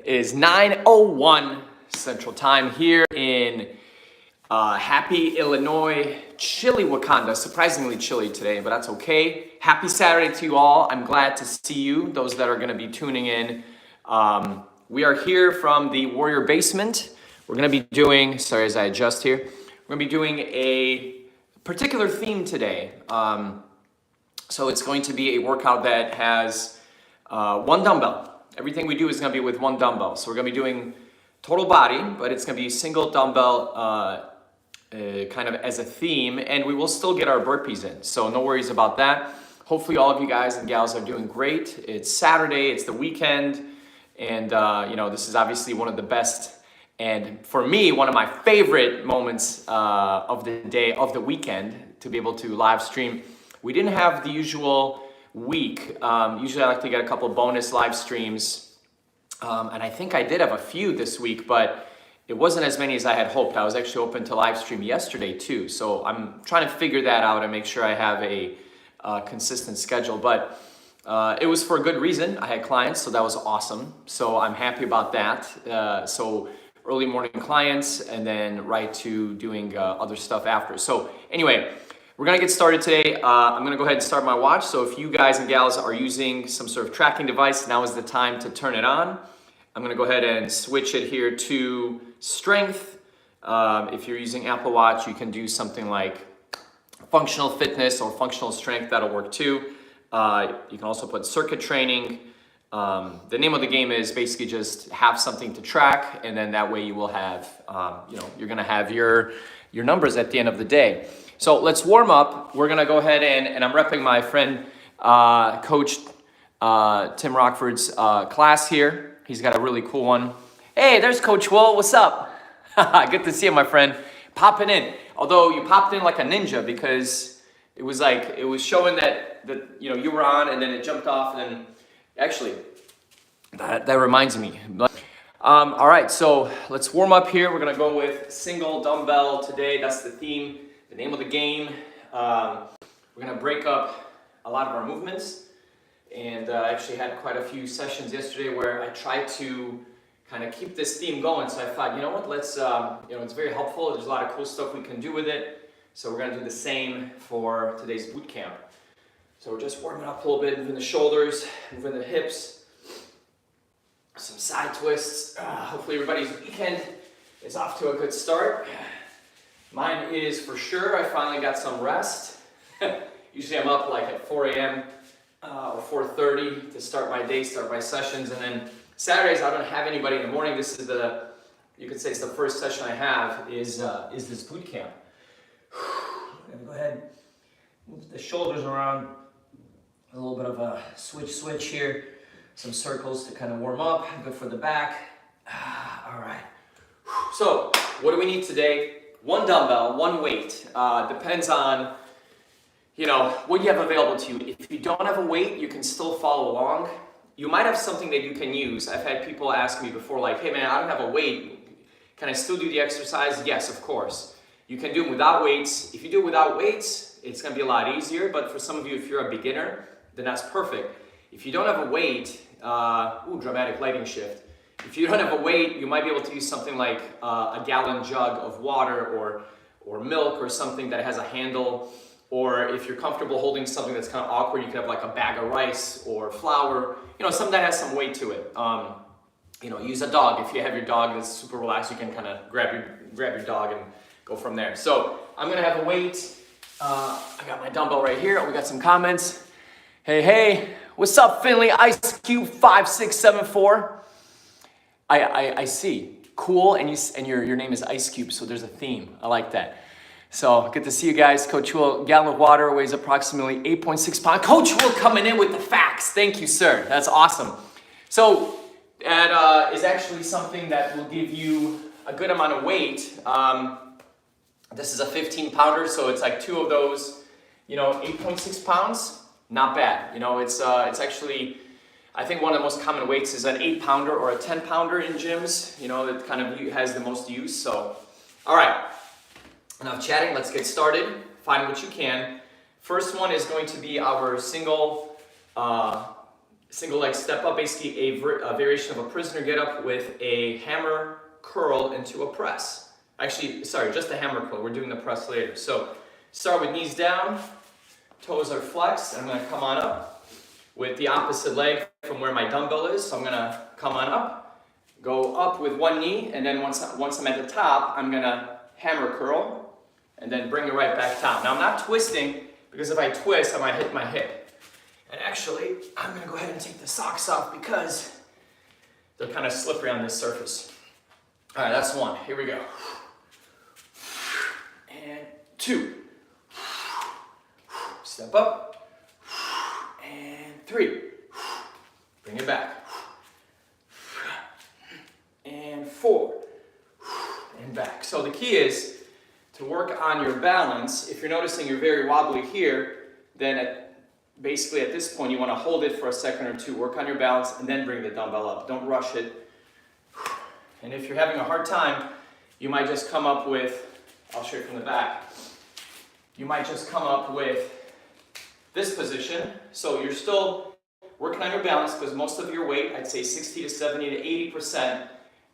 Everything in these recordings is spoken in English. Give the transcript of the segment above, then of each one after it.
It is 9:01 Central Time here in happy Illinois, chilly Wakanda. Surprisingly chilly today, but that's okay. Happy Saturday to you all. I'm glad to see you, those that are going to be tuning in. We are here from the Warrior Basement. We're going to be doing, sorry as I adjust here, we're going to be doing a particular theme today. So it's going to be a workout that has one dumbbell. Everything we do is going to be with one dumbbell. So we're going to be doing total body, but it's going to be single dumbbell kind of as a theme, and we will still get our burpees in. So no worries about that. Hopefully all of you guys and gals are doing great. It's Saturday, it's the weekend, and this is obviously one of the best, and for me, one of my favorite moments of the day, of the weekend, to be able to live stream. We didn't have the usual week. Usually I like to get a couple bonus live streams, and I think I did have a few this week, but it wasn't as many as I had hoped. I was actually open to live stream yesterday too, so I'm trying to figure that out and make sure I have a consistent schedule, but it was for a good reason. I had clients, so that was awesome, so I'm happy about that. So early morning clients, and then right to doing other stuff after. So anyway, we're gonna get started today. I'm gonna go ahead and start my watch. So if you guys and gals are using some sort of tracking device, now is the time to turn it on. I'm gonna go ahead and switch it here to strength. If you're using Apple Watch, you can do something like functional fitness or functional strength, that'll work too. You can also put circuit training. The name of the game is basically just have something to track, and then that way you will have, you're gonna have your numbers at the end of the day. So let's warm up. We're gonna go ahead and I'm repping my friend, Coach Tim Rockford's class here. He's got a really cool one. Hey, there's Coach Will, what's up? Good to see you, my friend. Popping in. Although you popped in like a ninja, because it was showing that you were on, and then it jumped off, and then actually, that reminds me. All right, so let's warm up here. We're gonna go with single dumbbell today. That's the theme. The name of the game. We're gonna break up a lot of our movements, and I actually had quite a few sessions yesterday where I tried to kind of keep this theme going. So I thought, you know what, let's, it's very helpful. There's a lot of cool stuff we can do with it. So we're gonna do the same for today's boot camp. So we're just warming up a little bit, moving the shoulders, moving the hips, some side twists. Hopefully everybody's weekend is off to a good start. Mine is for sure. I finally got some rest. Usually I'm up like at 4 a.m. Or 4:30 to start my day, start my sessions, and then Saturdays I don't have anybody in the morning. This is you could say it's the first session I have is this boot camp. I'm gonna go ahead, move the shoulders around, a little bit of a switch here, some circles to kind of warm up, good for the back. All right. So what do we need today? One dumbbell, one weight. Depends on, what you have available to you. If you don't have a weight, you can still follow along. You might have something that you can use. I've had people ask me before, like, hey man, I don't have a weight. Can I still do the exercise? Yes, of course. You can do it without weights. If you do it without weights, it's gonna be a lot easier, but for some of you, if you're a beginner, then that's perfect. If you don't have a weight, dramatic lighting shift. If you don't have a weight, you might be able to use something like a gallon jug of water or milk or something that has a handle. Or if you're comfortable holding something that's kind of awkward, you could have like a bag of rice or flour, something that has some weight to it. Use a dog. If you have your dog that's super relaxed, you can kind of grab your dog and go from there. So I'm gonna have a weight. I got my dumbbell right here. We got some comments. Hey, what's up, Finley? Ice Cube 5674. I see. Cool, and your name is Ice Cube, so there's a theme. I like that. So good to see you guys. Coach Will, gallon of water weighs approximately 8.6 pounds. Coach Will coming in with the facts. Thank you, sir. That's awesome. So that is actually something that will give you a good amount of weight. This is a 15 pounder, so it's like two of those, 8.6 pounds. Not bad. It's actually, I think one of the most common weights is an 8 pounder or a 10 pounder in gyms. That kind of has the most use. So, all right. Enough chatting, let's get started. Find what you can. First one is going to be our single Single leg step up, basically a variation of a prisoner get up with a hammer curl into a press. Actually, sorry, just a hammer curl. We're doing the press later. So start with knees down, toes are flexed. I'm gonna come on up with the opposite leg from where my dumbbell is. So I'm gonna come on up, go up with one knee, and then once I'm at the top, I'm gonna hammer curl, and then bring it right back down. Now I'm not twisting, because if I twist, I might hit my hip. And actually, I'm gonna go ahead and take the socks off because they're kind of slippery on this surface. All right, that's one. Here we go. And two. Step up. And three. Bring it back. And four. And back. So the key is to work on your balance. If you're noticing you're very wobbly here, then basically at this point you want to hold it for a second or two, work on your balance, and then bring the dumbbell up. Don't rush it. And if you're having a hard time, you might just come up with, I'll show you from the back, you might just come up with this position. So you're still working on your balance because most of your weight, I'd say 60 to 70 to 80%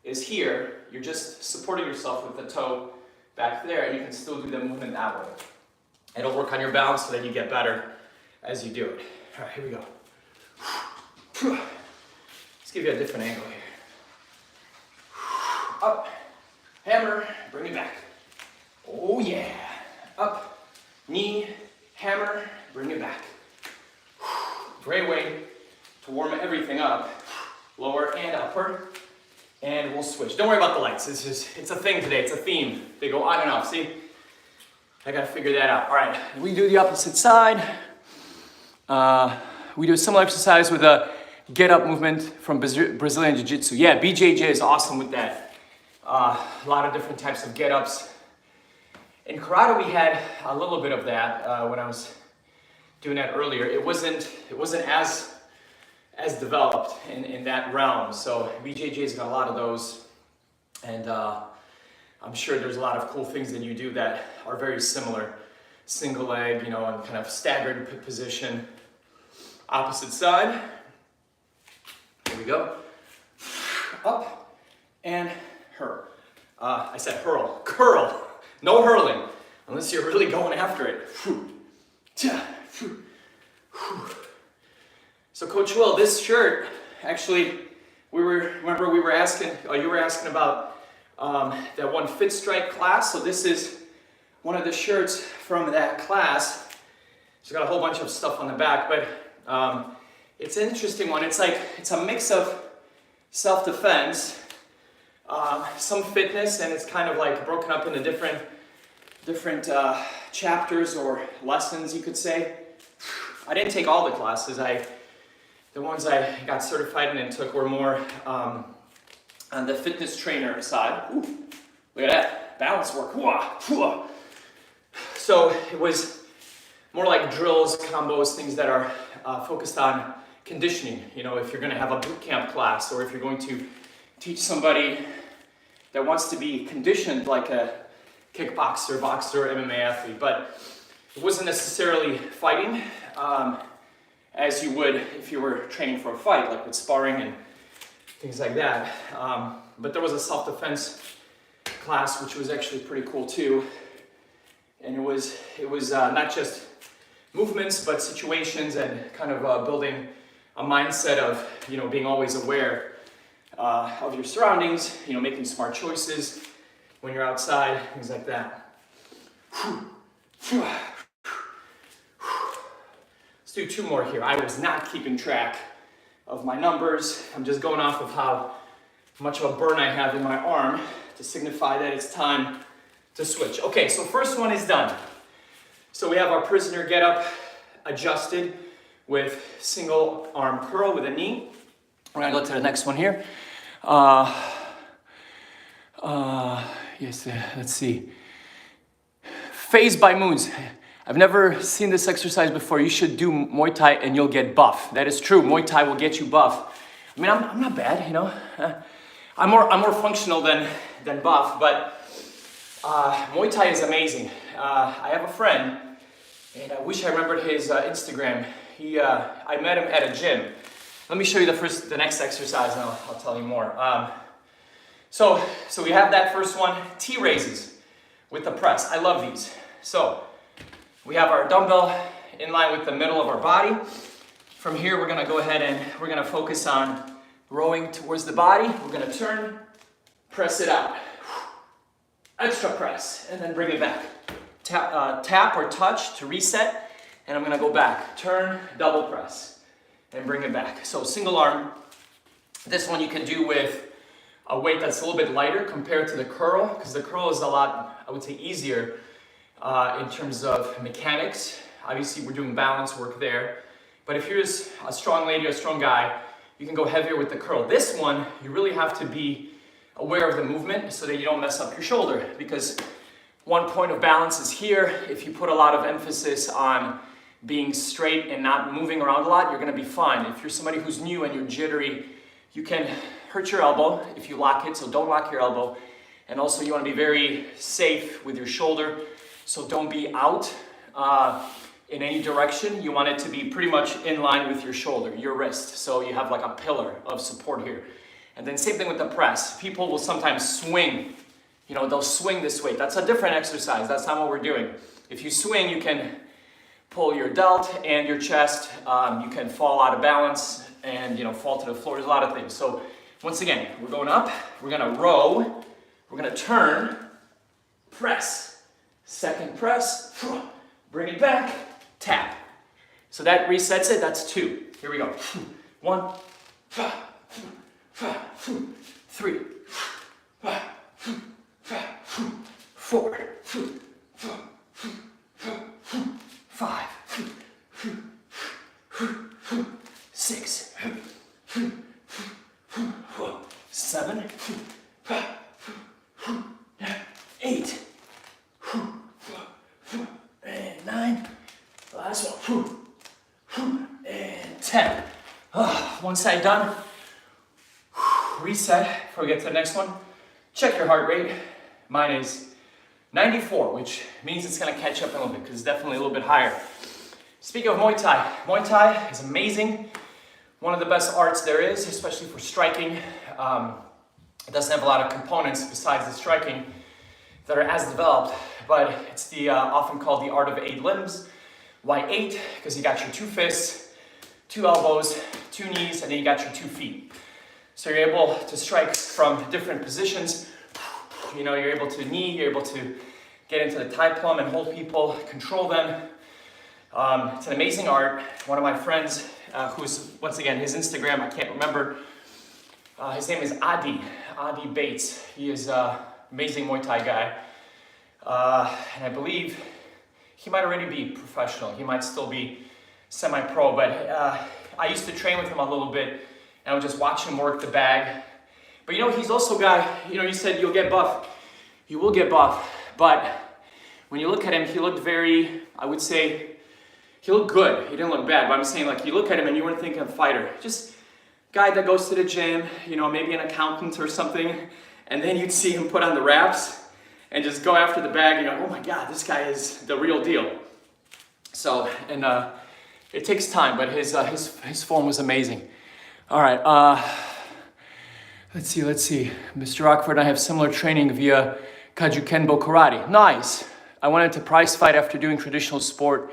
is here. You're just supporting yourself with the toe back there, and you can still do the movement that way. It'll work on your balance so that you get better as you do it. All right, here we go. Let's give you a different angle here. Up, hammer, bring it back. Oh yeah. Up, knee, hammer, bring it back. Great way to warm everything up, lower and upper. And we'll switch. Don't worry about the lights. It's a thing today. It's a theme. They go on and off. See? I gotta figure that out. All right, we do the opposite side. We do a similar exercise with a get-up movement from Brazilian Jiu-Jitsu. Yeah, BJJ is awesome with that. A lot of different types of get-ups. In karate, we had a little bit of that when I was doing that earlier. It wasn't as developed in that realm. So BJJ's got a lot of those, and I'm sure there's a lot of cool things that you do that are very similar. Single leg, you know, and kind of staggered position. Opposite side. Here we go. Up and hurl. I said hurl. Curl. No hurling. Unless you're really going after it. So Coach Will, this shirt, actually, you were asking about that one Fit Strike class. So this is one of the shirts from that class. It's got a whole bunch of stuff on the back, but it's an interesting one. It's a mix of self-defense, some fitness, and it's kind of like broken up into different chapters or lessons, you could say. I didn't take all the classes. The ones I got certified in and took were more on the fitness trainer side. Ooh, look at that, balance work. So it was more like drills, combos, things that are focused on conditioning. You know, if you're going to have a boot camp class, or if you're going to teach somebody that wants to be conditioned like a kickboxer, boxer, MMA athlete. But it wasn't necessarily fighting as you would if you were training for a fight, like with sparring and things like that. But there was a self-defense class, which was actually pretty cool too. And it was not just movements, but situations, and kind of building a mindset of, you know, being always aware of your surroundings, you know, making smart choices when you're outside, things like that. Let's do two more here. I was not keeping track of my numbers. I'm just going off of how much of a burn I have in my arm to signify that it's time to switch. Okay, so first one is done. So we have our prisoner get up adjusted with single arm curl with a knee. We're gonna go to the next one here. Let's see. Phase by moons. I've never seen this exercise before. You should do Muay Thai and you'll get buff. That is true. Muay Thai will get you buff. I mean, I'm not bad, you know. I'm more functional than buff, but Muay Thai is amazing. I have a friend, and I wish I remembered his Instagram. I met him at a gym. Let me show you the next exercise, and I'll tell you more. So we have that first one, T raises with the press. I love these. So we have our dumbbell in line with the middle of our body. From here, we're gonna go ahead and we're gonna focus on rowing towards the body. We're gonna turn, press it out. Extra press, and then bring it back. Tap or touch to reset, and I'm gonna go back. Turn, double press, and bring it back. So single arm. This one you can do with a weight that's a little bit lighter compared to the curl, because the curl is a lot, I would say, easier in terms of mechanics. Obviously, we're doing balance work there. But if you're just a strong lady or a strong guy, you can go heavier with the curl. This one, you really have to be aware of the movement so that you don't mess up your shoulder, because one point of balance is here. If you put a lot of emphasis on being straight and not moving around a lot, you're gonna be fine. If you're somebody who's new and you're jittery, you can hurt your elbow if you lock it, so don't lock your elbow. And also you wanna be very safe with your shoulder, so don't be out in any direction. You want it to be pretty much in line with your shoulder, your wrist, so you have like a pillar of support here. And then same thing with the press. People will sometimes swing, they'll swing this weight. That's a different exercise, that's not what we're doing. If you swing, you can pull your delt and your chest, you can fall out of balance and fall to the floor. There's a lot of things. So once again, we're going up, we're gonna row, we're gonna turn, press, second press, bring it back, tap. So that resets it, that's 2. Here we go. 1, 3, 4, 5, 6, 7, 8, and 9. Last one, and 10. One side done. Reset before we get to the next one. Check your heart rate. Mine is 94, which means it's gonna catch up a little bit because it's definitely a little bit higher. Speaking of Muay Thai is amazing. One of the best arts there is, especially for striking. It doesn't have a lot of components besides the striking that are as developed, but it's often called the art of 8 limbs. Why 8? Because you got your 2 fists, 2 elbows, 2 knees, and then you got your 2 feet. So you're able to strike from different positions. You're able to knee, you're able to get into the Thai plum and hold people, control them. It's an amazing art. One of my friends, who's, once again, his Instagram, I can't remember. His name is Adi Bates. He is an amazing Muay Thai guy. And I believe he might already be professional. He might still be semi-pro, but I used to train with him a little bit, and I would just watch him work the bag. But he's also a guy, you said you'll get buff. You will get buff, but when you look at him, he looked very, I would say, he looked good. He didn't look bad, but I'm saying, like, you look at him and you weren't thinking of fighter. Just guy that goes to the gym, maybe an accountant or something, and then you'd see him put on the wraps and just go after the bag, and you're like, oh my God, this guy is the real deal. So, and it takes time, but his form was amazing. All right, let's see. Mr. Rockford and I have similar training via Kajukenbo Karate. Nice. I went into prize fight after doing traditional sport,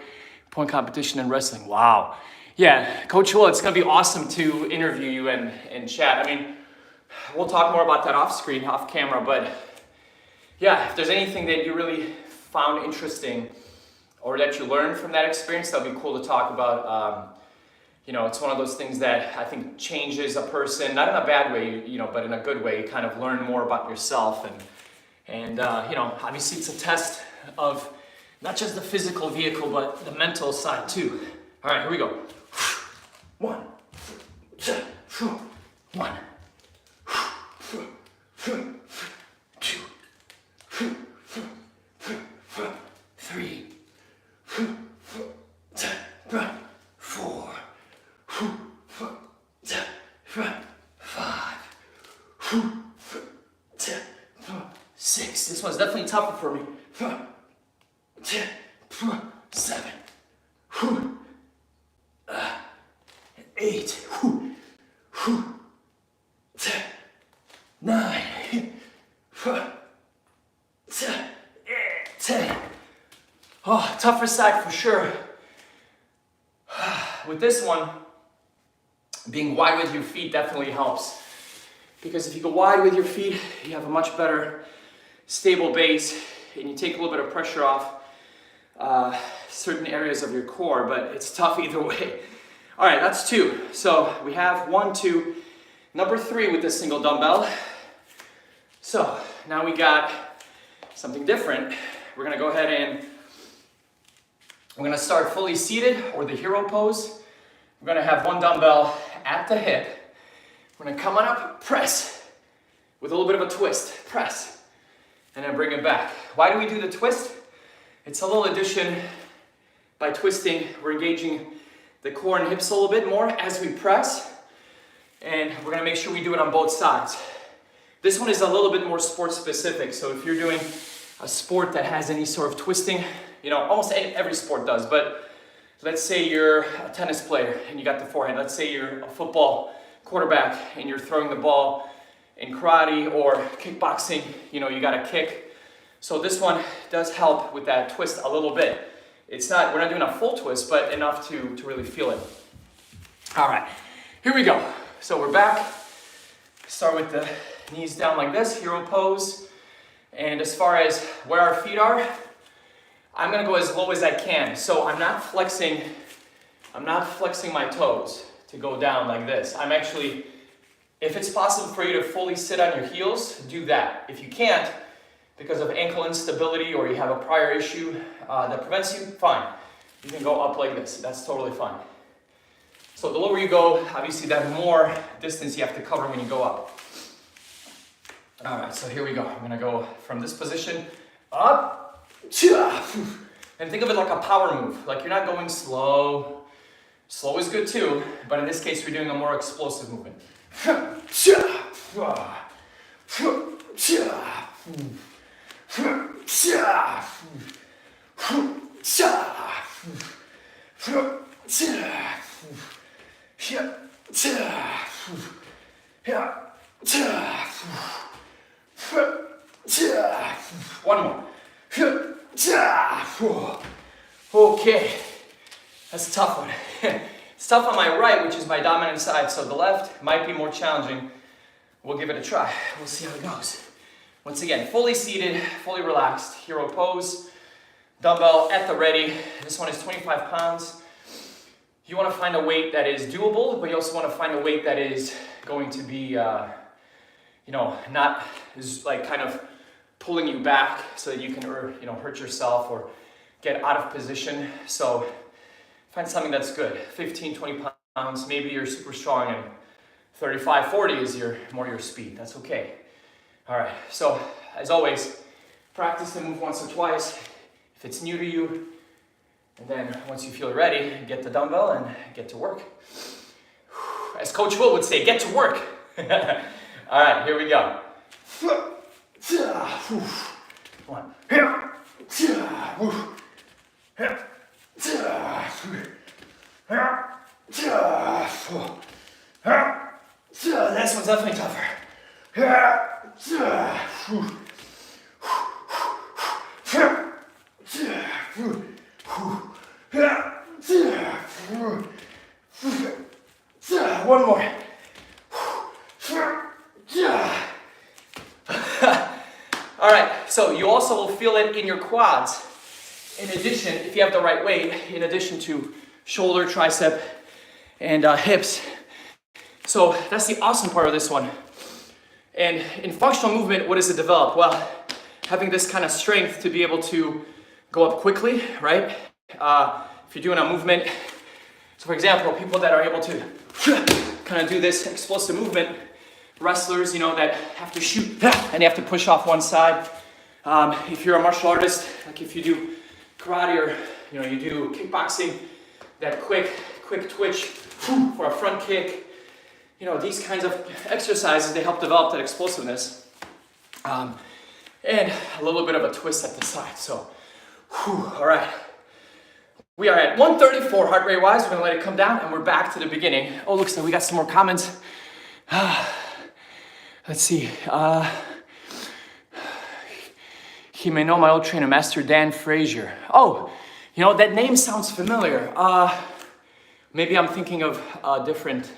point competition and wrestling. Wow. Yeah, Coach Will, it's gonna be awesome to interview you and chat. I mean, we'll talk more about that off screen, off camera, but yeah, if there's anything that you really found interesting or that you learned from that experience, that'd be cool to talk about. It's one of those things that I think changes a person, not in a bad way, but in a good way. You kind of learn more about yourself, and obviously it's a test of not just the physical vehicle, but the mental side too. All right, here we go. 1, 2, 1, 2, 3, 4, 5, 6. This one's definitely tougher for me. 7, 8, tougher side for sure. With this one, being wide with your feet definitely helps. Because if you go wide with your feet, you have a much better stable base and you take a little bit of pressure off certain areas of your core, but it's tough either way. All right, that's 2. So we have 1, 2, number 3 with this single dumbbell. So now we got something different. We're gonna go ahead and we're gonna start fully seated, or the hero pose. We're gonna have 1 dumbbell at the hip. We're gonna come on up, press, with a little bit of a twist, press, and then bring it back. Why do we do the twist? It's a little addition. By twisting, we're engaging the core and hips a little bit more as we press, and we're gonna make sure we do it on both sides. This one is a little bit more sport specific, so if you're doing a sport that has any sort of twisting, you know, almost every sport does, but let's say you're a tennis player and you got the forehand. Let's say you're a football quarterback and you're throwing the ball in karate or kickboxing, you know, you got a kick. So this one does help with that twist a little bit. We're not doing a full twist, but enough to really feel it. All right, here we go. So we're back. Start with the knees down like this, hero pose. And as far as where our feet are, I'm gonna go as low as I can. So I'm not flexing my toes to go down like this. I'm actually, if it's possible for you to fully sit on your heels, do that. If you can't, because of ankle instability or you have a prior issue that prevents you, fine. You can go up like this, that's totally fine. So the lower you go, obviously the more distance you have to cover when you go up. All right, so here we go. I'm gonna go from this position up, and think of it like a power move. Like you're not going slow. Slow is good too, but in this case, we're doing a more explosive movement. One more. Okay, that's a tough one. It's tough on my right, which is my dominant side, so the left might be more challenging. We'll give it a try. We'll see how it goes. Once again, fully seated, fully relaxed, hero pose, dumbbell at the ready. This one is 25 pounds. You want to find a weight that is doable, but you also want to find a weight that is going to be, not like kind of pulling you back so that you can, hurt yourself or get out of position. So find something that's good. 15, 20 pounds. Maybe you're super strong and 35, 40 is more your speed. That's okay. All right. So as always, practice the move once or twice if it's new to you. And then once you feel ready, get the dumbbell and get to work. As Coach Will would say, get to work. All right, here we go. 1. This one's definitely tougher. One more. All right, so you also will feel it in your quads. In addition, if you have the right weight, in addition to shoulder, tricep, and hips. So that's the awesome part of this one. And in functional movement, what does it develop? Well, having this kind of strength to be able to go up quickly, right? If you're doing a movement, so for example, people that are able to kind of do this explosive movement, wrestlers, that have to shoot and they have to push off one side. If you're a martial artist, like if you do karate or you do kickboxing, that quick twitch for a front kick. These kinds of exercises, they help develop that explosiveness. And a little bit of a twist at the side. So, all right. We are at 134 heart rate wise. We're gonna let it come down and we're back to the beginning. Oh, looks like we got some more comments. Let's see. He may know my old trainer, Master Dan Frazier. Oh, You know, that name sounds familiar. Maybe I'm thinking of a different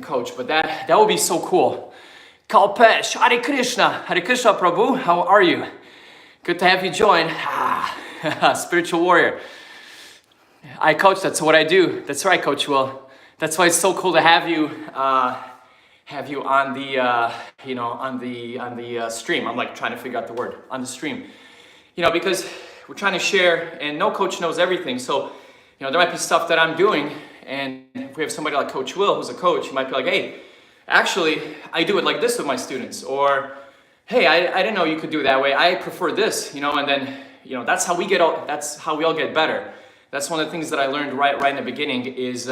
coach, but that would be so cool. Kalpesh, Hare Krishna Prabhu, how are you? Good to have you join. Spiritual warrior. I coach, that's what I do. That's right, Coach Will. That's why it's so cool to have you on the stream. I'm like trying to figure out the word, on the stream. You know, because we're trying to share, and no coach knows everything. So, you know, there might be stuff that I'm doing, and if we have somebody like Coach Will, who's a coach, he might be like, hey, actually, I do it like this with my students. Or, hey, I didn't know you could do it that way. I prefer this, you know, and then, you know, that's how we all get better. That's one of the things that I learned right in the beginning is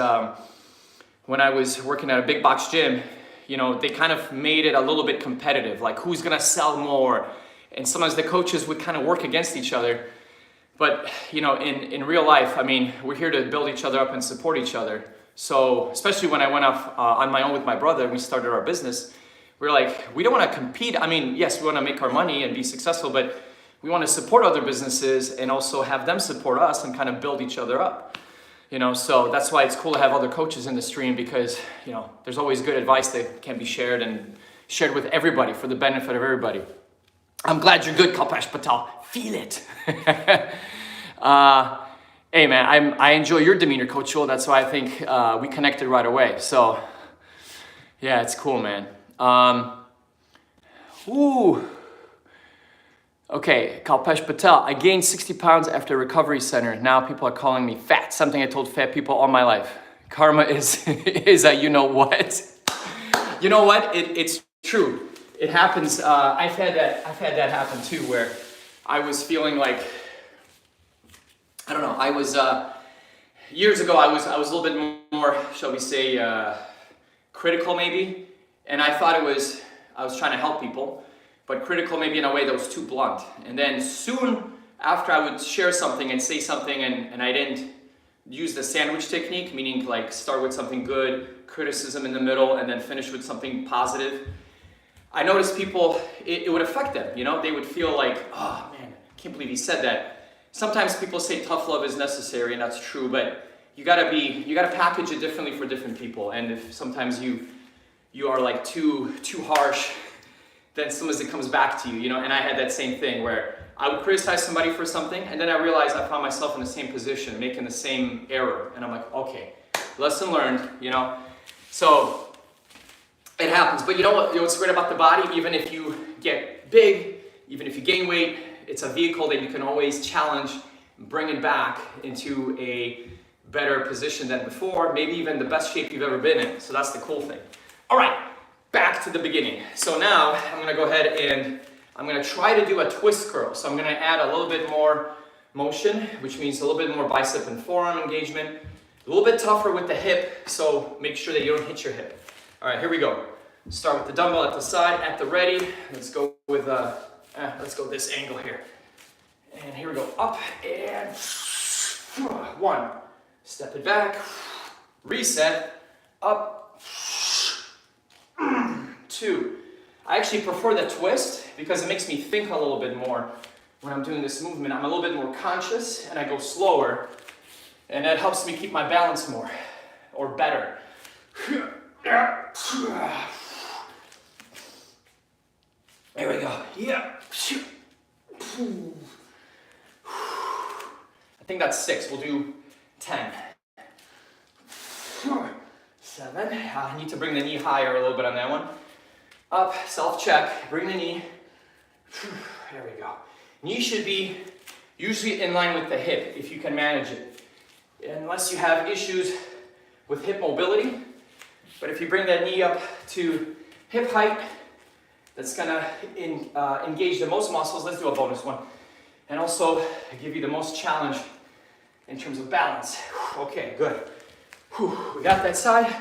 when I was working at a big box gym, you know, they kind of made it a little bit competitive, like who's gonna sell more. And sometimes the coaches would kind of work against each other. But, you know, in real life, I mean, we're here to build each other up and support each other. So, especially when I went off on my own with my brother and we started our business, we're like, we don't want to compete. I mean, yes, we want to make our money and be successful, but we want to support other businesses and also have them support us and kind of build each other up. You know, so that's why it's cool to have other coaches in the stream because, you know, there's always good advice that can be shared and shared with everybody for the benefit of everybody. I'm glad you're good, Kalpesh Patel. Feel it. Hey man, I enjoy your demeanor, Coach Will. That's why I think we connected right away. So yeah, it's cool, man. Okay, Kalpesh Patel. I gained 60 pounds after a recovery center. Now people are calling me fat. Something I told fat people all my life. Karma is a you know what. You know what? It's true. It happens. I've had that happen too, where I was feeling like, I don't know. I was years ago. I was a little bit more, shall we say, critical maybe, and I thought I was trying to help people, but critical maybe in a way that was too blunt. And then soon after, I would share something and say something, and I didn't use the sandwich technique, meaning like start with something good, criticism in the middle, and then finish with something positive. I noticed people, it would affect them, you know? They would feel like, oh man, I can't believe he said that. Sometimes people say tough love is necessary, and that's true, but you gotta package it differently for different people. And if sometimes you are like too harsh, then sometimes it comes back to you, you know? And I had that same thing where I would criticize somebody for something, and then I realized I found myself in the same position, making the same error. And I'm like, okay, lesson learned, you know? So, it happens, but you know what's great about the body? Even if you get big, even if you gain weight, it's a vehicle that you can always challenge, bring it back into a better position than before, maybe even the best shape you've ever been in. So that's the cool thing. All right, back to the beginning. So now I'm gonna go ahead and I'm gonna try to do a twist curl. So I'm gonna add a little bit more motion, which means a little bit more bicep and forearm engagement, a little bit tougher with the hip, so make sure that you don't hit your hip. All right, here we go. Start with the dumbbell at the side, at the ready. Let's go with let's go this angle here. And here we go, up and 1. Step it back, reset, up, 2. I actually prefer the twist because it makes me think a little bit more when I'm doing this movement. I'm a little bit more conscious and I go slower, and that helps me keep my balance more, or better. There we go. Yeah. I think that's 6. We'll do 10. 7. I need to bring the knee higher a little bit on that one. Up, self-check. Bring the knee. There we go. Knee should be usually in line with the hip if you can manage it. Unless you have issues with hip mobility. But if you bring that knee up to hip height, that's gonna engage the most muscles. Let's do a bonus one. And also give you the most challenge in terms of balance. Okay, good. We got that side.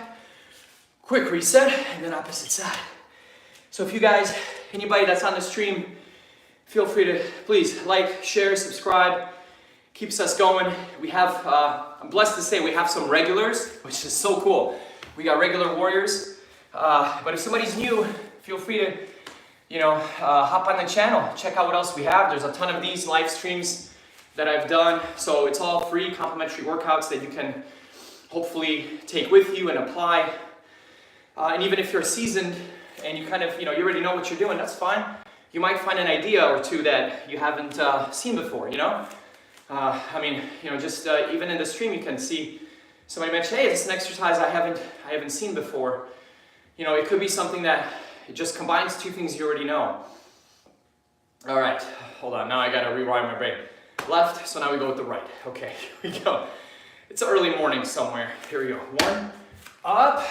Quick reset, and then opposite side. So if you guys, anybody that's on the stream, feel free to please like, share, subscribe. Keeps us going. We have, I'm blessed to say we have some regulars, which is so cool. We got regular warriors. But if somebody's new, feel free to hop on the channel, check out what else we have. There's a ton of these live streams that I've done. So it's all free complimentary workouts that you can hopefully take with you and apply. And even if you're seasoned and you kind of, you already know what you're doing, that's fine. You might find an idea or two that you haven't seen before, just even in the stream you can see somebody mention, hey, this is an exercise I haven't seen before. It could be something that it just combines two things you already know. All right, hold on, now I gotta rewind my brain. Left, so now we go with the right. Okay, here we go. It's early morning somewhere. Here we go. One, up,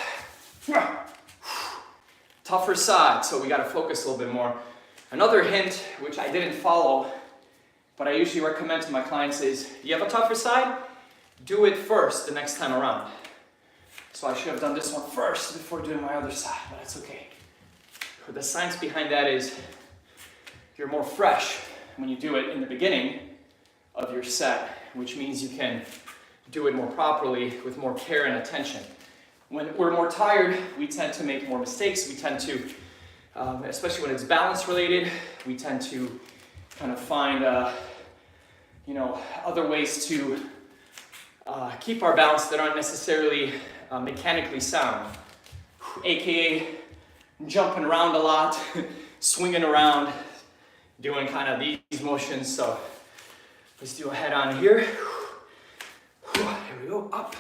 tougher side, so we gotta focus a little bit more. Another hint, which I didn't follow, but I usually recommend to my clients is, you have a tougher side? Do it first the next time around. So I should have done this one first before doing my other side, but that's okay. The science behind that is, you're more fresh when you do it in the beginning of your set, which means you can do it more properly with more care and attention. When we're more tired, we tend to make more mistakes. We tend to, especially when it's balance related, we tend to kind of find, other ways to keep our balance that aren't necessarily mechanically sound, aka jumping around a lot, swinging around, doing kind of these motions. So let's do a head on here. Here we go, up.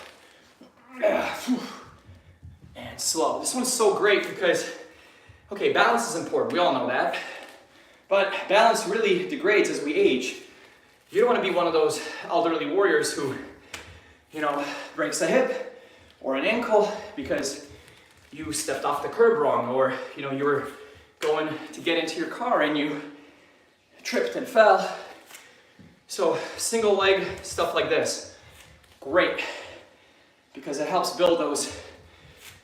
And slow. This one's so great because, okay, balance is important. We all know that. But balance really degrades as we age. You don't want to be one of those elderly warriors who, breaks a hip or an ankle because you stepped off the curb wrong, or, you were going to get into your car and you tripped and fell. So single leg stuff like this, great, because it helps build those,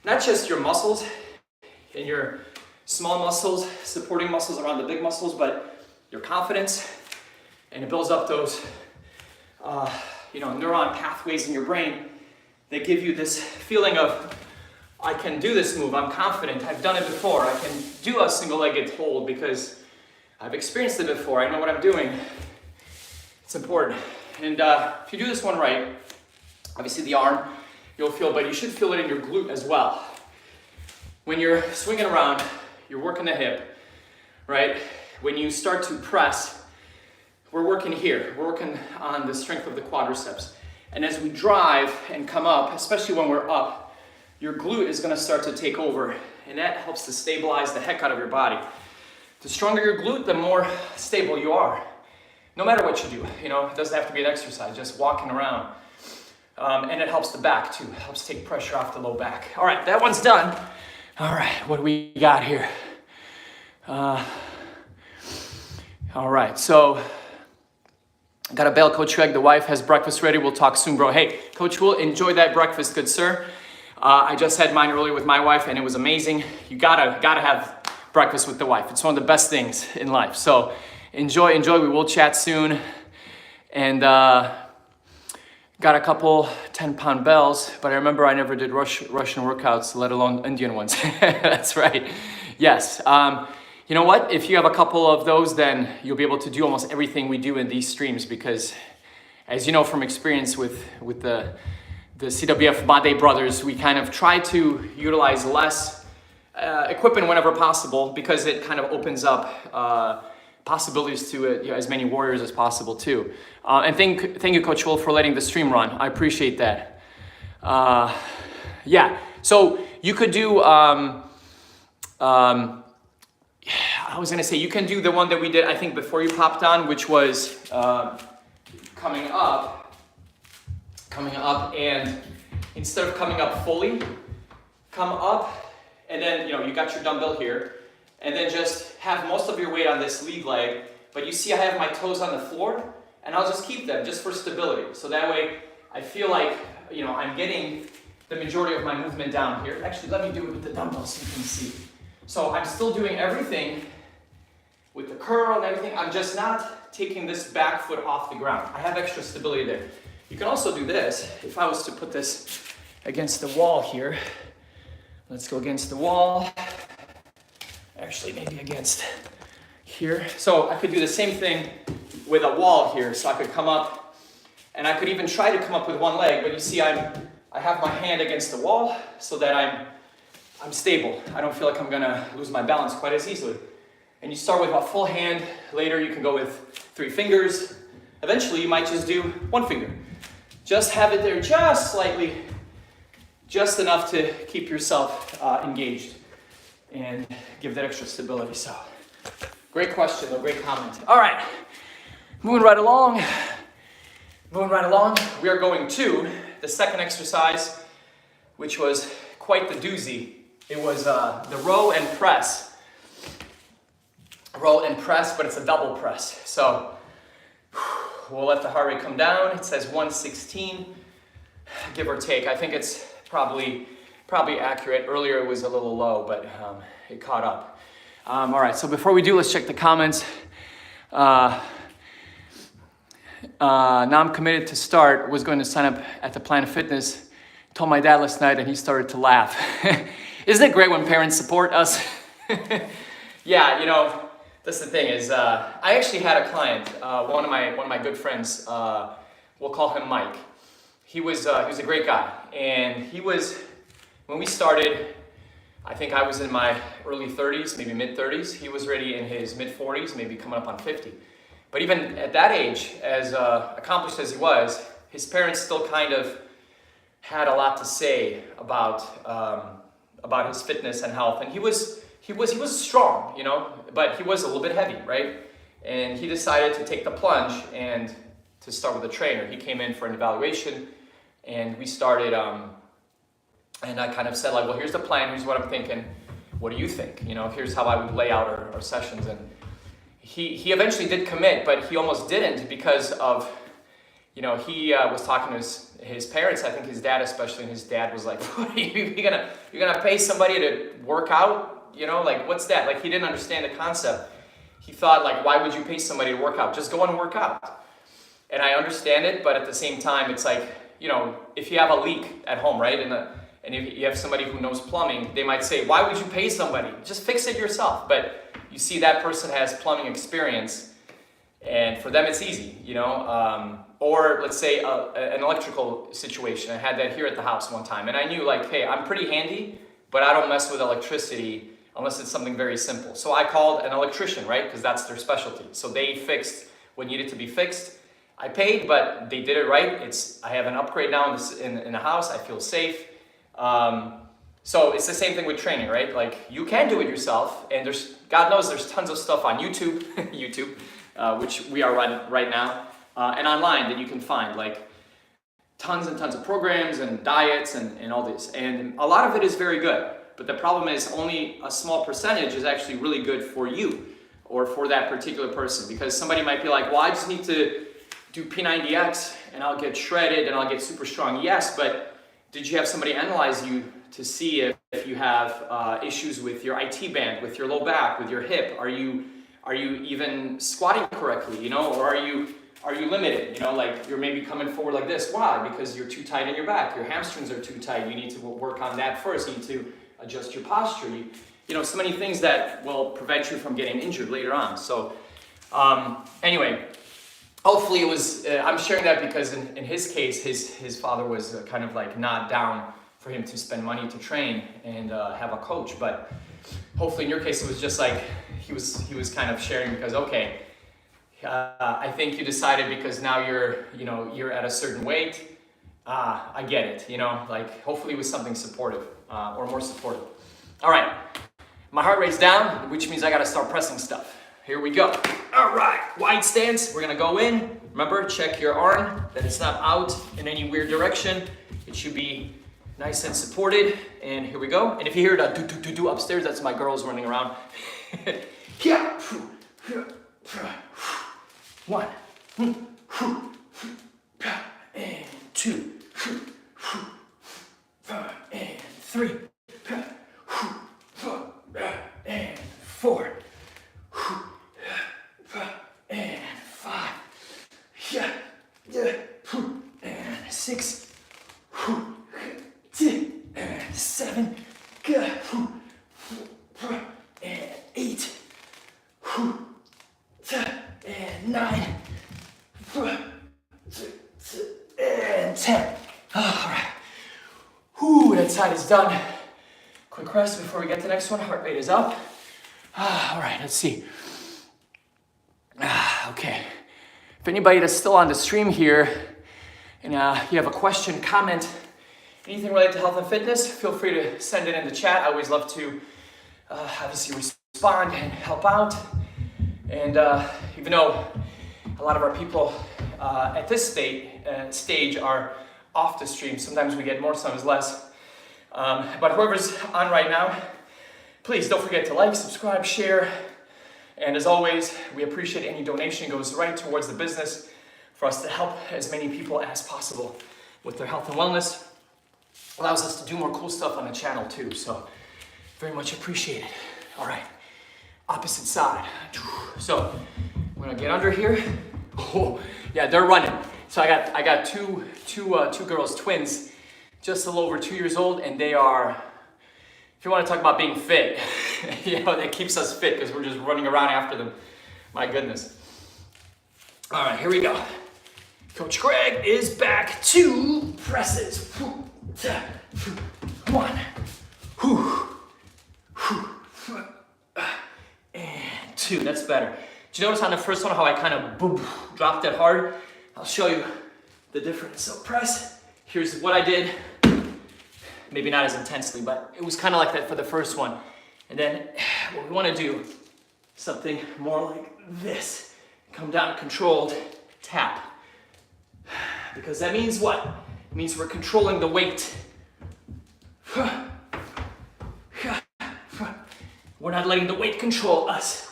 not just your muscles and your small muscles, supporting muscles around the big muscles, but your confidence, and it builds up those neuron pathways in your brain that give you this feeling of, I can do this move, I'm confident, I've done it before, I can do a single-legged hold because I've experienced it before, I know what I'm doing. It's important. And if you do this one right, obviously the arm you'll feel, but you should feel it in your glute as well. When you're swinging around, you're working the hip, right? When you start to press, we're working here. We're working on the strength of the quadriceps. And as we drive and come up, especially when we're up, your glute is gonna start to take over, and that helps to stabilize the heck out of your body. The stronger your glute, the more stable you are. No matter what you do, it doesn't have to be an exercise, just walking around. And it helps the back too, helps take pressure off the low back. All right, that one's done. All right, what do we got here? All right, so got a bail, Coach Greg. The wife has breakfast ready. We'll talk soon, bro. Hey, Coach Will, enjoy that breakfast, good sir. I just had mine earlier with my wife, and it was amazing. You gotta have breakfast with the wife. It's one of the best things in life. So enjoy. We will chat soon. And got a couple 10-pound bells, but I remember I never did Russian workouts, let alone Indian ones. That's right. Yes. You know what? If you have a couple of those, then you'll be able to do almost everything we do in these streams, because as you know from experience with the CWF Bade brothers, we kind of try to utilize less equipment whenever possible, because it kind of opens up possibilities to as many warriors as possible too. And thank you, Coach Wolf, for letting the stream run. I appreciate that. Yeah, so you could do, I was gonna say, you can do the one that we did, I think, before you popped on, which was coming up, and instead of coming up fully, come up, and then, you got your dumbbell here, and then just have most of your weight on this lead leg, but you see I have my toes on the floor, and I'll just keep them just for stability. So that way I feel like, I'm getting the majority of my movement down here. Actually, let me do it with the dumbbell so you can see. So I'm still doing everything with the curl and everything. I'm just not taking this back foot off the ground. I have extra stability there. You can also do this. If I was to put this against the wall here, let's go against the wall. Actually, maybe against here. So I could do the same thing with a wall here, so I could come up, and I could even try to come up with one leg, but you see I have my hand against the wall so that I'm stable. I don't feel like I'm gonna lose my balance quite as easily. And you start with a full hand, later you can go with 3 fingers. Eventually you might just do 1 finger. Just have it there just slightly, just enough to keep yourself engaged and give that extra stability. So, great question though, great comment. All right, moving right along. We are going to the second exercise, which was quite the doozy. It was the row and press. Row and press, but it's a double press. So we'll let the heart rate come down. It says 116, give or take. I think it's probably accurate. Earlier it was a little low, but it caught up. All right, so before we do, let's check the comments. Now I'm committed to start. Was going to sign up at the Planet Fitness. Told my dad last night and he started to laugh. Isn't it great when parents support us? Yeah, you know, that's the thing is, I actually had a client, one of my good friends, we'll call him Mike. He was a great guy, and when we started, I think I was in my early 30s, maybe mid 30s. He was already in his mid 40s, maybe coming up on 50. But even at that age, as accomplished as he was, his parents still kind of had a lot to say about his fitness and health, and he was strong, you know, but he was a little bit heavy, right? And he decided to take the plunge and to start with a trainer. He came in for an evaluation, and we started, and I kind of said like, well, here's the plan, here's what I'm thinking, what do you think? You know, here's how I would lay out our sessions. And he eventually did commit, but he almost didn't because of, you know, he was talking to his parents, I think his dad especially, and his dad was like, what, you're gonna pay somebody to work out? You know, like, what's that? Like, he didn't understand the concept. He thought, like, why would you pay somebody to work out? Just go and work out. And I understand it, but at the same time, it's like, you know, if you have a leak at home, right? And if you have somebody who knows plumbing, they might say, why would you pay somebody? Just fix it yourself. But you see that person has plumbing experience, and for them it's easy, you know? Or let's say an electrical situation. I had that here at the house one time, and I knew, like, hey, I'm pretty handy, but I don't mess with electricity unless it's something very simple. So I called an electrician, right? Because that's their specialty. So they fixed what needed to be fixed. I paid, but they did it right. I have an upgrade now in the house. I feel safe. So it's the same thing with training, right? Like, you can do it yourself, and God knows there's tons of stuff on YouTube, which we are running right now, and online that you can find, like tons and tons of programs and diets and all this. And a lot of it is very good. But the problem is only a small percentage is actually really good for you or for that particular person, because somebody might be like, well, I just need to do P90X and I'll get shredded and I'll get super strong. Yes, but did you have somebody analyze you to see if you have issues with your IT band, with your low back, with your hip? Are you even squatting correctly, you know, or are you limited? You know, like, you're maybe coming forward like this. Why? Because you're too tight in your back. Your hamstrings are too tight. You need to work on that first. You need to adjust your posture. You know, so many things that will prevent you from getting injured later on. So anyway, hopefully it was, I'm sharing that because in his case, his father was kind of like not down for him to spend money to train and have a coach. But hopefully in your case, it was just like, he was kind of sharing because, okay, I think you decided because now you're at a certain weight. I get it, you know, like, hopefully it was something supportive or more supportive. All right, my heart rate's down, which means I gotta start pressing stuff. Here we go. All right, wide stance. We're gonna go in. Remember, check your arm, that it's not out in any weird direction. It should be nice and supported. And here we go. And if you hear the do upstairs, that's my girls running around. One, and two, and three, and four, and five, and six, and seven, and eight, and nine, And 10. All right. Whew, that side is done. Quick rest before we get to the next one. Heart rate is up. All right, let's see. Okay. If anybody that's still on the stream here and you have a question, comment, anything related to health and fitness, feel free to send it in the chat. I always love to obviously respond and help out. And even though a lot of our people at this stage are off the stream, sometimes we get more, sometimes less. But whoever's on right now, please don't forget to like, subscribe, share. And as always, we appreciate any donation. It goes right towards the business for us to help as many people as possible with their health and wellness. Allows us to do more cool stuff on the channel too. So very much appreciated. All right, opposite side. So I'm gonna get under here. Oh, yeah, they're running. So I got two girls, twins, just a little over 2 years old, and they are, if you want to talk about being fit, you know, that keeps us fit because we're just running around after them. My goodness. All right, here we go. Coach Greg is back to presses. 1, and 2. That's better. Did you notice on the first one how I kind of dropped it hard? I'll show you the difference. So press. Here's what I did. Maybe not as intensely, but it was kind of like that for the first one. And then what we want to do, something more like this. Come down, controlled, tap. Because that means what? It means we're controlling the weight. We're not letting the weight control us.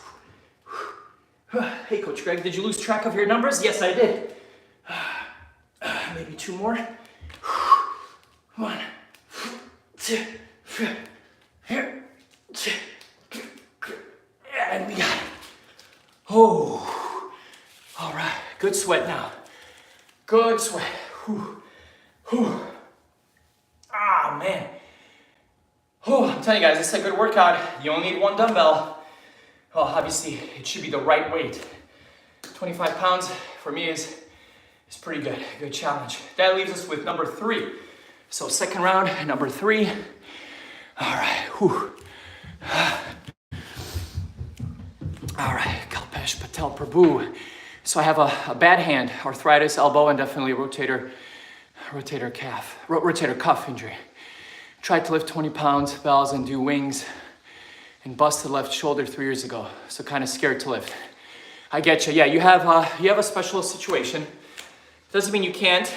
Hey, Coach Greg, did you lose track of your numbers? Yes, I did. Maybe 2 more. 1, 2, and we got it. Oh, all right. Good sweat now. Good sweat. Ah, man. Oh, I'm telling you guys, it's a good workout. You only need 1 dumbbell. Well, obviously, it should be the right weight. 25 pounds for me is pretty good. Good challenge. That leaves us with number 3. So second round, number 3. All right. Whew. All right. Kalpesh Patel Prabhu. So I have a bad hand, arthritis, elbow, and definitely rotator cuff injury. Tried to lift 20 pounds, bells, and do wings, and busted left shoulder 3 years ago. So kind of scared to lift. I get you. Yeah, you have a special situation. Doesn't mean you can't.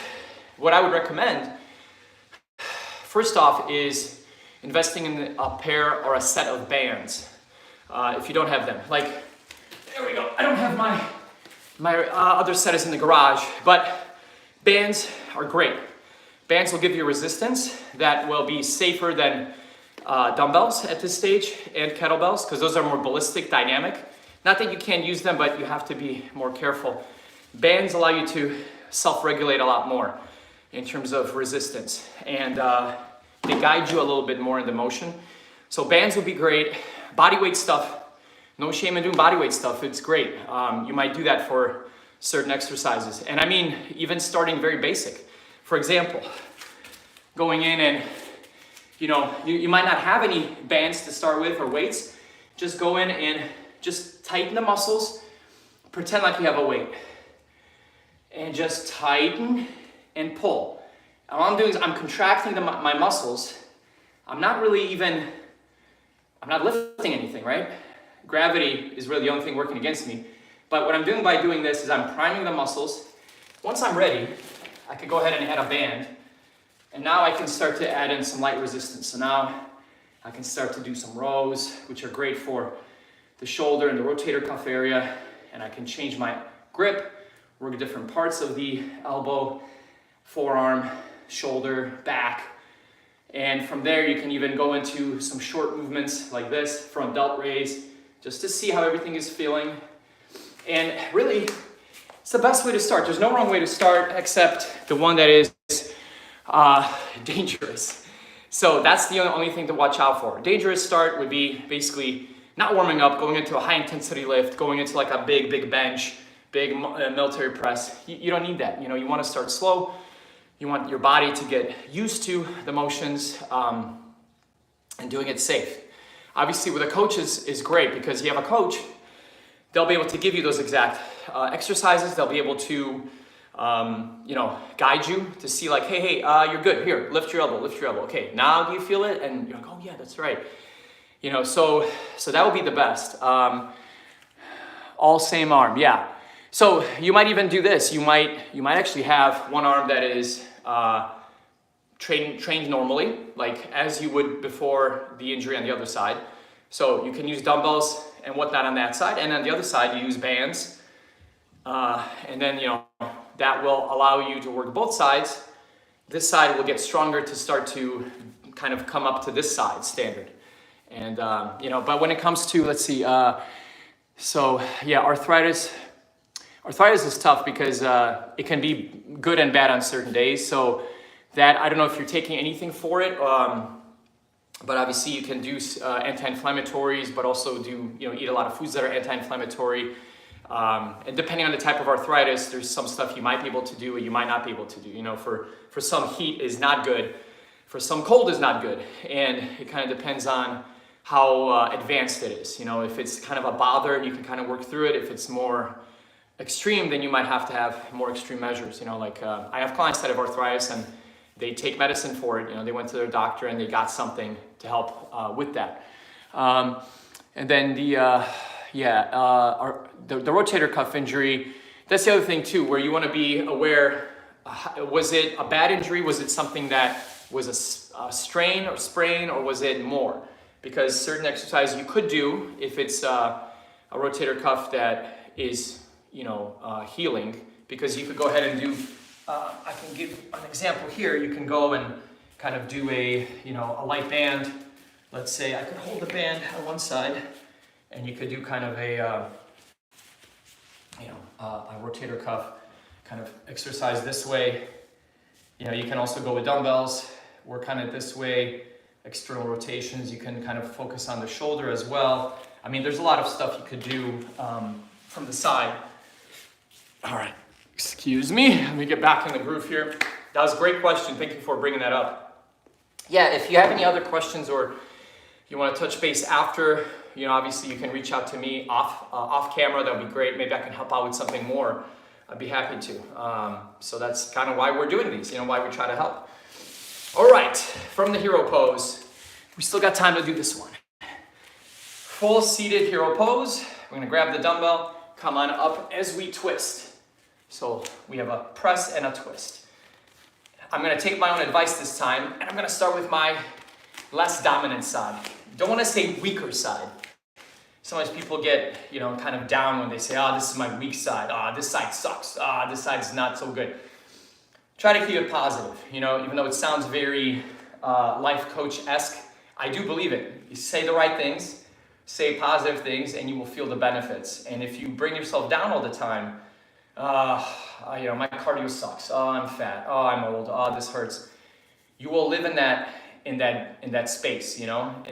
What I would recommend, first off, is investing in a pair or a set of bands. If you don't have them, like there we go. I don't have my other set is in the garage, but bands are great. Bands will give you resistance that will be safer than dumbbells at this stage and kettlebells because those are more ballistic, dynamic. Not that you can't use them, but you have to be more careful. Bands allow you to self-regulate a lot more in terms of resistance, and they guide you a little bit more in the motion. So bands would be great. Bodyweight stuff, no shame in doing bodyweight stuff. It's great. You might do that for certain exercises, and I mean even starting very basic. For example, going in and you might not have any bands to start with or weights. Just go in and just tighten the muscles. Pretend like you have a weight. And just tighten and pull. And all I'm doing is I'm contracting my muscles. I'm not lifting anything, right? Gravity is really the only thing working against me. But what I'm doing by doing this is I'm priming the muscles. Once I'm ready, I can go ahead and add a band. And now I can start to add in some light resistance. So now I can start to do some rows, which are great for the shoulder and the rotator cuff area. And I can change my grip, work different parts of the elbow, forearm, shoulder, back. And from there, you can even go into some short movements like this, front delt raise, just to see how everything is feeling. And really, it's the best way to start. There's no wrong way to start except the one that is dangerous. So that's the only thing to watch out for. Dangerous start would be basically not warming up, going into a high intensity lift, going into like a big bench, big military press. You don't need that. You know, you want to start slow. You want your body to get used to the motions and doing it safe. Obviously, with a coach is great because you have a coach. They'll be able to give you those exact exercises. They'll be able to, guide you to see like, hey, you're good. Here, lift your elbow. Okay, now do you feel it? And you're like, oh yeah, that's right. You know, so that would be the best. All same arm, yeah. So you might even do this. You might actually have one arm that is trained normally, like as you would before the injury on the other side. So you can use dumbbells and whatnot on that side, and on the other side you use bands, and then that will allow you to work both sides. This side will get stronger to start to kind of come up to this side standard, and but when it comes to, let's see, arthritis is tough because it can be good and bad on certain days. So that, I don't know if you're taking anything for it, but obviously you can do anti-inflammatories, but also eat a lot of foods that are anti-inflammatory. And depending on the type of arthritis, there's some stuff you might be able to do and you might not be able to do. For some, heat is not good. For some, cold is not good. And it kind of depends on how advanced it is. If it's kind of a bother, you can kind of work through it. If it's more extreme, then you might have to have more extreme measures. I have clients that have arthritis and they take medicine for it. They went to their doctor and they got something to help with that. And then the rotator cuff injury, that's the other thing too, where you want to be aware, was it a bad injury? Was it something that was a strain or sprain, or was it more? Because certain exercises you could do if it's a rotator cuff that is healing, because you could go ahead and do, I can give an example here. You can go and kind of do a light band. Let's say I could hold the band on one side and you could do kind of a rotator cuff kind of exercise this way. You can also go with dumbbells, work kind of this way, external rotations. You can kind of focus on the shoulder as well. I mean, there's a lot of stuff you could do from the side. All right, excuse me. Let me get back in the groove here. That was a great question. Thank you for bringing that up. Yeah, if you have any other questions or you want to touch base after, obviously you can reach out to me off camera. That would be great. Maybe I can help out with something more. I'd be happy to. So that's kind of why we're doing these, why we try to help. All right, from the hero pose, we still got time to do this one. Full seated hero pose. We're gonna grab the dumbbell, come on up as we twist. So we have a press and a twist. I'm gonna take my own advice this time, and I'm gonna start with my less dominant side. Don't wanna say weaker side. Sometimes people get, kind of down when they say, this is my weak side. This side sucks. This side's not so good. Try to keep it positive, even though it sounds very life coach-esque. I do believe it. You say the right things, say positive things, and you will feel the benefits. And if you bring yourself down all the time, my cardio sucks. I'm fat. I'm old. This hurts. You will live in that space, in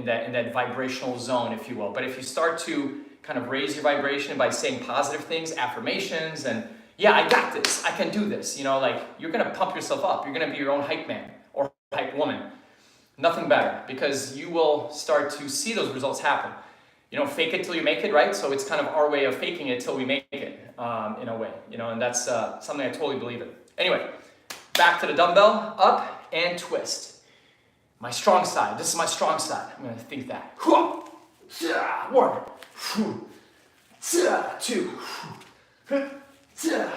that vibrational zone, if you will. But if you start to kind of raise your vibration by saying positive things, affirmations, and yeah, I got this, I can do this, you're gonna pump yourself up. You're gonna be your own hype man or hype woman. Nothing better, because you will start to see those results happen. Fake it till you make it, right? So it's kind of our way of faking it till we make it, in a way, and that's something I totally believe in. Anyway, back to the dumbbell, up and twist. My strong side, this is my strong side. I'm gonna think that. 1, 2,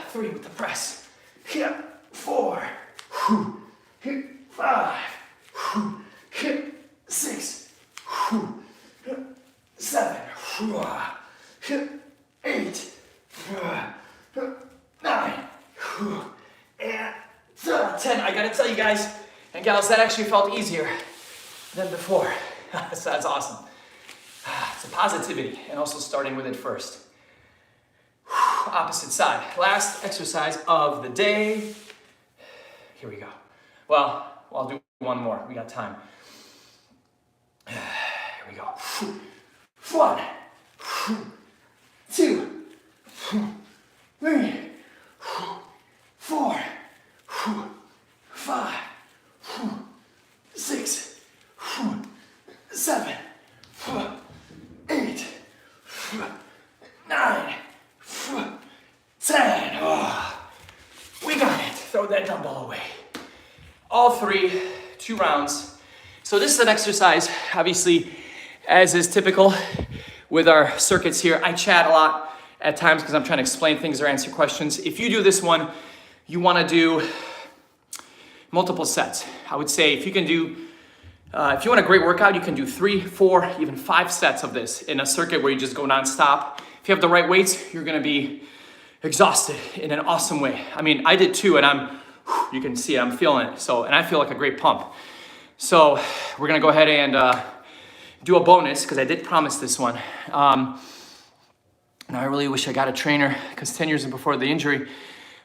3 with the press. 4, 5, 6, 7, 8, 9, and 10. I gotta tell you guys and gals, that actually felt easier than before. So that's awesome. It's a positivity, and also starting with it first. Opposite side. Last exercise of the day. Here we go. Well, I'll do one more. We got time. Here we go. 1, 2, 3, 9, 10. Oh, we got it. Throw that dumbbell away. All 3, 2 rounds. So this is an exercise, obviously, as is typical with our circuits here. I chat a lot at times because I'm trying to explain things or answer questions. If you do this one, you want to do multiple sets. I would say if you can do, if you want a great workout, you can do 3, 4, even 5 sets of this in a circuit where you just go nonstop. If you have the right weights, you're going to be exhausted in an awesome way. I mean, I did too, and you can see it, I'm feeling it. So, and I feel like a great pump. So we're going to go ahead and do a bonus because I did promise this one. And I really wish I got a trainer because 10 years before the injury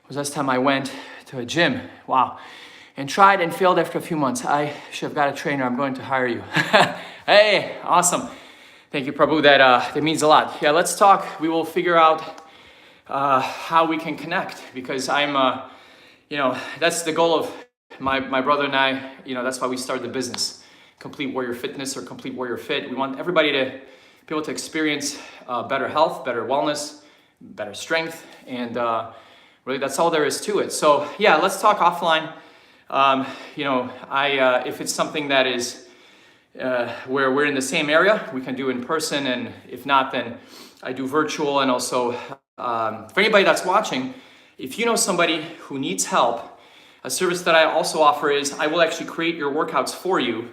was last time I went to a gym. Wow. And tried and failed after a few months. I should have got a trainer. I'm going to hire you. Hey, awesome. Thank you, Prabhu. That means a lot. Yeah, let's talk. We will figure out how we can connect because I'm, that's the goal of my brother and I. That's why we started the business, Complete Warrior Fitness or Complete Warrior Fit. We want everybody to be able to experience better health, better wellness, better strength, and really that's all there is to it. So yeah, let's talk offline. If it's something that is where we're in the same area, we can do in person, and if not, then I do virtual. And also, for anybody that's watching, if you know somebody who needs help, a service that I also offer is I will actually create your workouts for you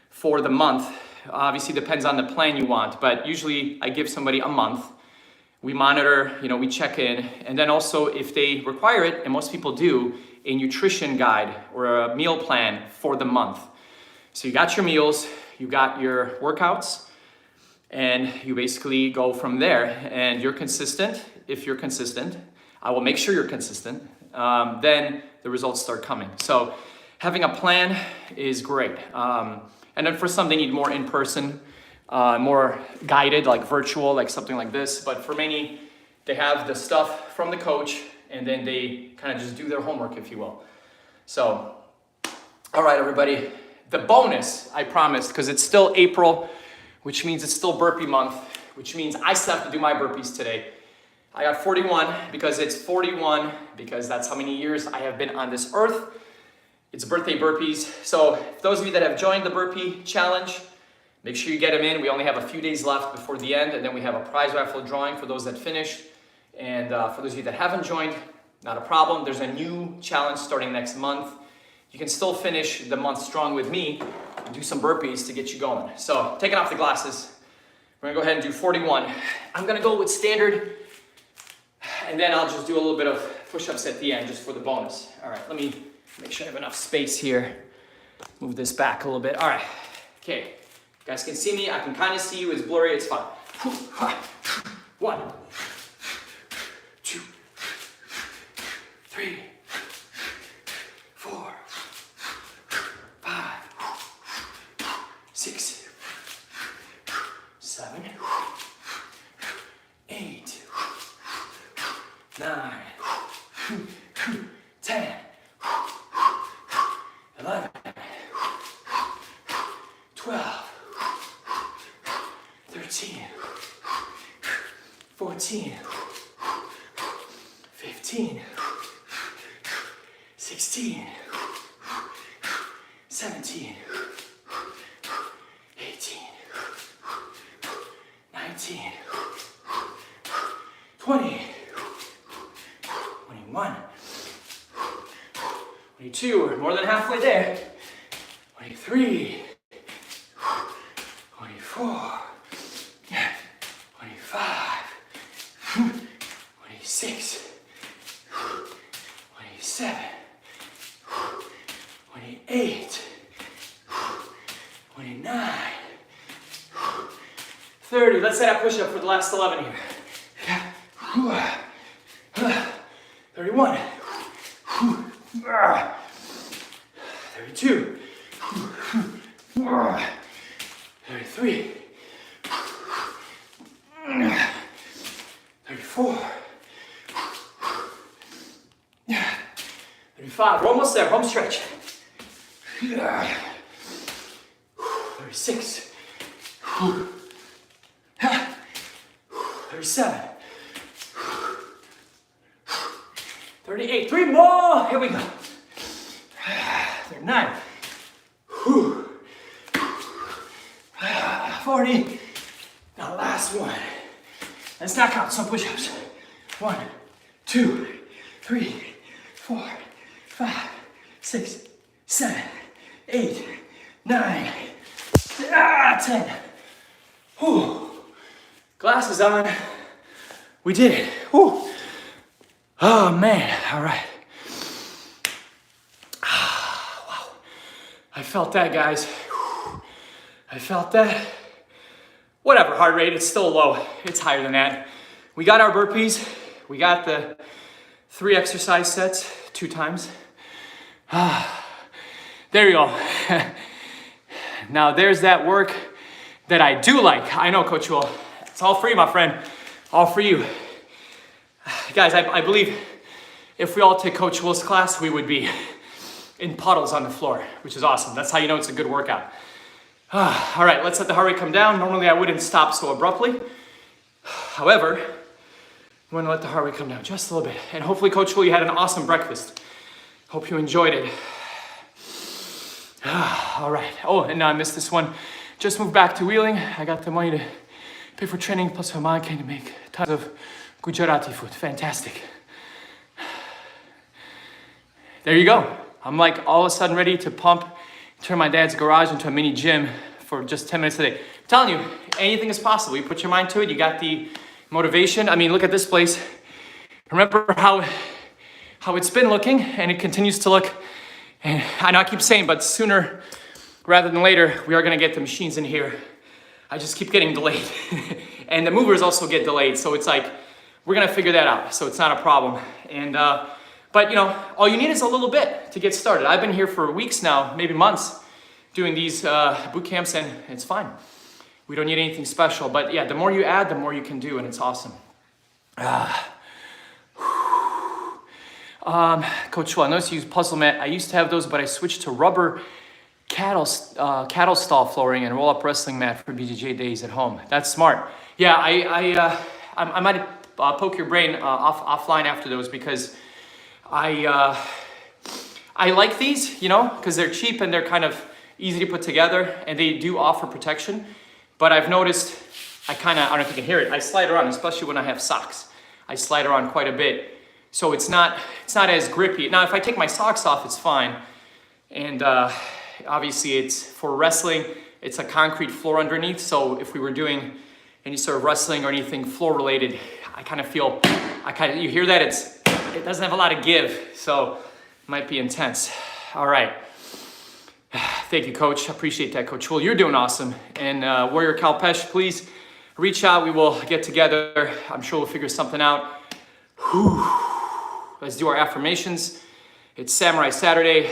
for the month. Obviously depends on the plan you want, but usually I give somebody a month. We monitor, we check in, and then also if they require it, and most people do, a nutrition guide or a meal plan for the month. So you got your meals, you got your workouts, and you basically go from there, and you're consistent. If you're consistent, I will make sure you're consistent, then the results start coming. So having a plan is great. And then for some, they need more in-person, more guided, like virtual, like something like this. But for many, they have the stuff from the coach, and then they kind of just do their homework, if you will. So, all right, everybody. The bonus, I promised, because it's still April, which means it's still burpee month, which means I still have to do my burpees today. I got 41 because it's 41, because that's how many years I have been on this earth. It's birthday burpees. So for those of you that have joined the burpee challenge, make sure you get them in. We only have a few days left before the end, and then we have a prize raffle drawing for those that finish. And for those of you that haven't joined, not a problem. There's a new challenge starting next month. You can still finish the month strong with me and do some burpees to get you going. So taking off the glasses, we're gonna go ahead and do 41. I'm gonna go with standard, and then I'll just do a little bit of push-ups at the end just for the bonus. All right, let me make sure I have enough space here. Move this back a little bit. All right, okay. You guys can see me, I can kind of see you, it's blurry, it's fine. 1, 2, 3, 4, 5, 6, 7, 8, 9, 10, 11, 12, 13, 14, 15, 16, 17, 18, 19, 20, 21, 22, we're more than halfway there. 23, 24, 25, 26, 27, 28, 29, 30. Let's say that push-up for the last 11 here. 31, 32, 33, 34, 35. We're almost there. Home stretch. 36, 37, 38, 3 more. Here we go. 39. Whew. 40. Now last one. Let's knock out some push-ups. 1, 2, 3, 4, 5, 6, 7, 8, 9, 10. Whew. Glasses on. We did it. Whew. Oh man, all right. Wow. I felt that, guys. Whew. I felt that. Whatever, heart rate, it's still low. It's higher than that. We got our burpees. We got the 3 exercise sets 2 times. There you go. Now there's that work that I do like. I know, Coach Will. It's all free, my friend. All for you. Guys, I believe if we all take Coach Will's class, we would be in puddles on the floor, which is awesome. That's how you know it's a good workout. All right, let's let the heart rate come down. Normally I wouldn't stop so abruptly. However, I'm going to let the heart rate come down just a little bit. And hopefully, Coach Will, you had an awesome breakfast. Hope you enjoyed it. All right. Oh, and now I missed this one. Just moved back to Wheeling. I got the money to pay for training, plus my mom came to make tons of Gujarati food. Fantastic. There you go. I'm like all of a sudden ready to turn my dad's garage into a mini gym for just 10 minutes a day. I'm telling you, anything is possible. You put your mind to it, you got the motivation. I mean, look at this place. Remember how it's been looking, and it continues to look. And I know I keep saying, but sooner rather than later, we are gonna get the machines in here. I just keep getting delayed. And the movers also get delayed. So it's like, we're gonna figure that out. So it's not a problem. And, but you know, all you need is a little bit to get started. I've been here for weeks now, maybe months, doing these boot camps, and it's fine. We don't need anything special. But yeah, the more you add, the more you can do, and it's awesome. Coach Will, I noticed you use puzzle mat. I used to have those, but I switched to rubber cattle stall flooring and roll-up wrestling mat for BJJ days at home. That's smart. Yeah, I might poke your brain offline after those, because I like these, you know, because they're cheap and they're kind of easy to put together, and they do offer protection. But I've noticed, I don't know if you can hear it, I slide around, especially when I have socks. I slide around quite a bit. So it's not as grippy. Now, if I take my socks off, it's fine. And obviously it's for wrestling, it's a concrete floor underneath. So if we were doing any sort of wrestling or anything floor related, I kind of feel, you hear that? It doesn't have a lot of give. So it might be intense. All right. Thank you, Coach. Appreciate that, Coach Will. You're doing awesome. And Warrior Kalpesh, please reach out. We will get together. I'm sure we'll figure something out. Whew. Let's do our affirmations. It's Samurai Saturday.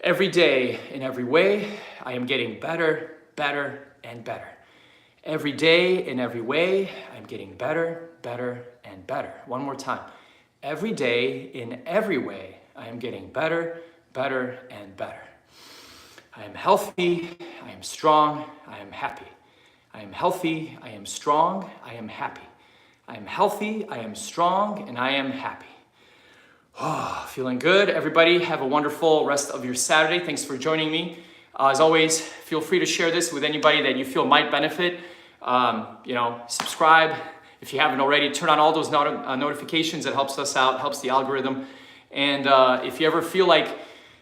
Every day, in every way, I am getting better, better, and better. Every day, in every way, I'm getting better, better, and better. One more time. Every day, in every way, I am getting better, better, and better. I am healthy, I am strong, I am happy. I am healthy, I am strong, I am happy. I am healthy, I am strong, and I am happy. Oh, feeling good. Everybody have a wonderful rest of your Saturday. Thanks for joining me. As always, feel free to share this with anybody that you feel might benefit. Subscribe. If you haven't already, turn on all those notifications. It helps us out, helps the algorithm. And if you ever feel like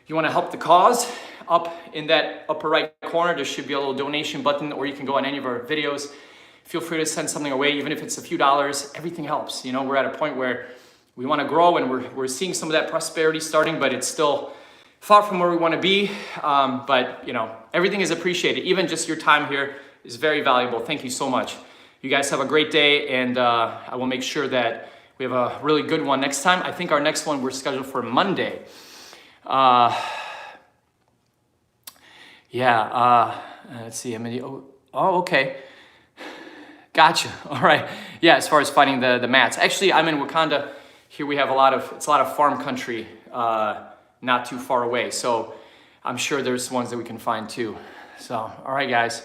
you want to help the cause, up in that upper right corner, there should be a little donation button, or you can go on any of our videos. Feel free to send something away, even if it's a few dollars. Everything helps. You know, we're at a point where we want to grow, and we're seeing some of that prosperity starting, but it's still far from where we want to be. But you know, everything is appreciated. Even just your time here is very valuable. Thank you so much. You guys have a great day, and I will make sure that we have a really good one next time. I think our next one we're scheduled for Monday. Let's see. Okay. Gotcha. All right. Yeah, as far as finding the mats. Actually, I'm in Wakanda. Here we have it's a lot of farm country, not too far away. So I'm sure there's ones that we can find too. So, all right, guys.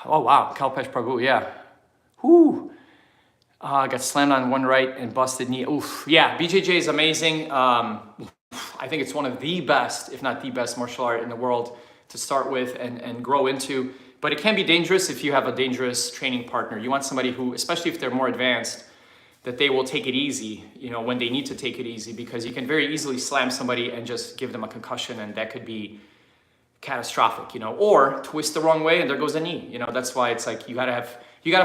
Oh, wow. Kalpesh Prabhu, yeah. Whoo. Got slammed on one right and busted knee. Oof. Yeah, BJJ is amazing. I think it's one of the best, if not the best martial art in the world to start with and grow into. But it can be dangerous if you have a dangerous training partner. You want somebody who, especially if they're more advanced, that they will take it easy, you know, when they need to take it easy, because you can very easily slam somebody and just give them a concussion, and that could be catastrophic, you know, or twist the wrong way and there goes a knee. You know, that's why it's like you gotta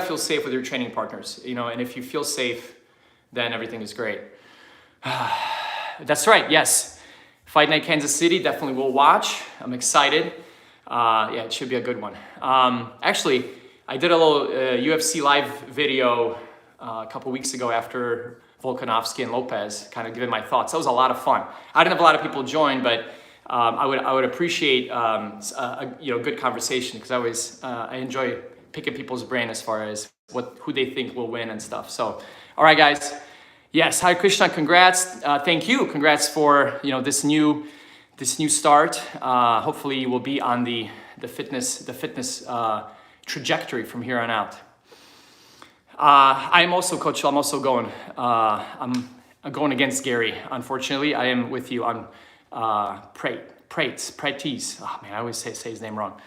feel safe with your training partners, you know, and if you feel safe, then everything is great. That's right, yes. Fight Night Kansas City, definitely will watch. I'm excited. Yeah, it should be a good one. Actually, I did a little UFC live video a couple weeks ago after Volkanovski and Lopez, kind of giving my thoughts. That was a lot of fun. I didn't have a lot of people join, but I would appreciate good conversation, because I enjoy picking people's brain as far as who they think will win and stuff. So, all right, guys. Yes, Hare Krishna. Congrats. Thank you. Congrats for this new start. Hopefully, you will be on the fitness trajectory from here on out. I am also, Coach. I'm also going. I'm going against Gary. Unfortunately, I am with you on Prates. Oh man, I always say his name wrong.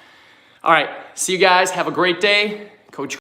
All right. See you guys. Have a great day.